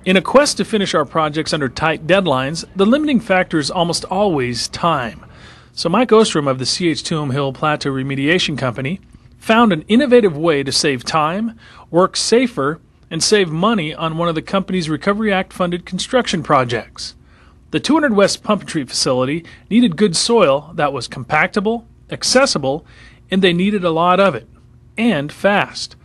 In a quest to finish our projects under tight deadlines, the limiting factor is almost always time. So Mike Ostrom of the CH2M Hill Plateau Remediation Company found an innovative way to save time, work safer, and save money on one of the company's Recovery Act-funded construction projects. The 200 West Pump and Treat Facility needed good soil that was compactable, accessible, and they needed a lot of it, and fast.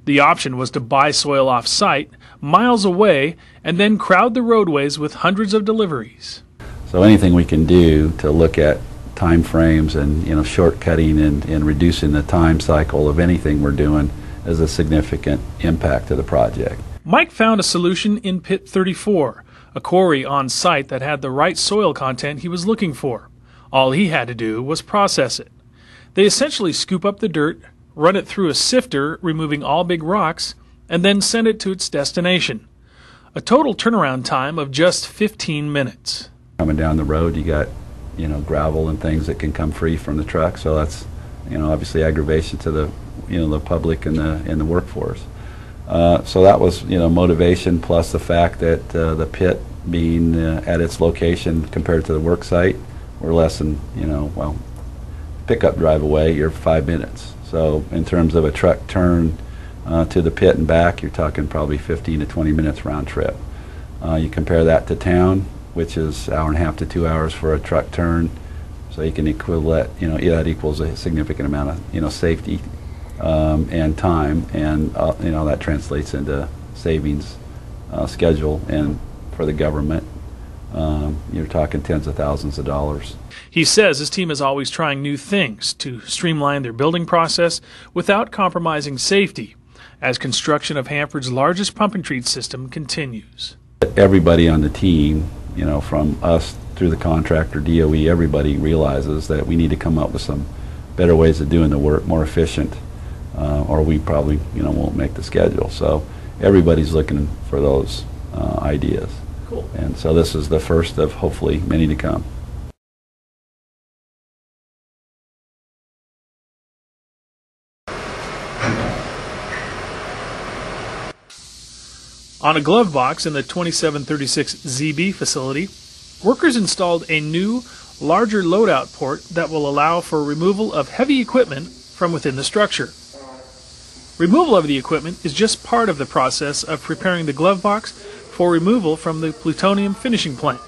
The option was to buy soil off-site, miles away, and then crowd the roadways with hundreds of deliveries. So anything we can do to look at time frames and shortcutting and reducing the time cycle of anything we're doing is a significant impact to the project. Mike found a solution in Pit 34, a quarry on site that had the right soil content he was looking for. All he had to do was process it. They essentially scoop up the dirt, run it through a sifter, removing all big rocks, and then send it to its destination. A total turnaround time of just 15 minutes. Coming down the road, you got gravel and things that can come free from the truck, so that's obviously aggravation to the the public and the workforce. So that was motivation, plus the fact that the pit being at its location compared to the work site, we're less than pickup drive away, you're 5 minutes. So in terms of a truck turn to the pit and back, you're talking probably 15 to 20 minutes round trip. You compare that to town, which is an hour and a half to 2 hours for a truck turn, so you can equivalent, that equals a significant amount of safety and time, and that translates into savings schedule, and for the government you're talking tens of thousands of dollars. He says his team is always trying new things to streamline their building process without compromising safety, as construction of Hanford's largest pump and treat system continues. Everybody on the team, from us through the contractor, DOE, everybody realizes that we need to come up with some better ways of doing the work, more efficient, or we probably won't make the schedule. So everybody's looking for those ideas. Cool. And so this is the first of hopefully many to come. On a glove box in the 2736 ZB facility, workers installed a new, larger loadout port that will allow for removal of heavy equipment from within the structure. Removal of the equipment is just part of the process of preparing the glove box for removal from the plutonium finishing plant.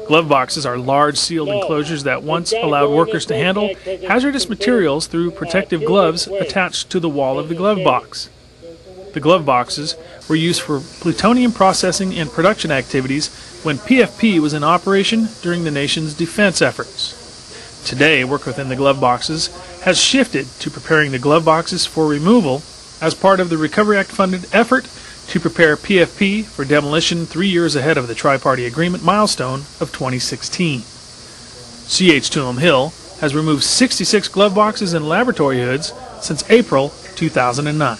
Glove boxes are large sealed enclosures that once allowed workers to handle hazardous materials through protective gloves attached to the wall of the glove box. The glove boxes were used for plutonium processing and production activities when PFP was in operation during the nation's defense efforts. Today, work within the glove boxes has shifted to preparing the glove boxes for removal as part of the Recovery Act-funded effort to prepare PFP for demolition 3 years ahead of the Tri-Party Agreement milestone of 2016. CH2M Hill has removed 66 glove boxes and laboratory hoods since April 2009.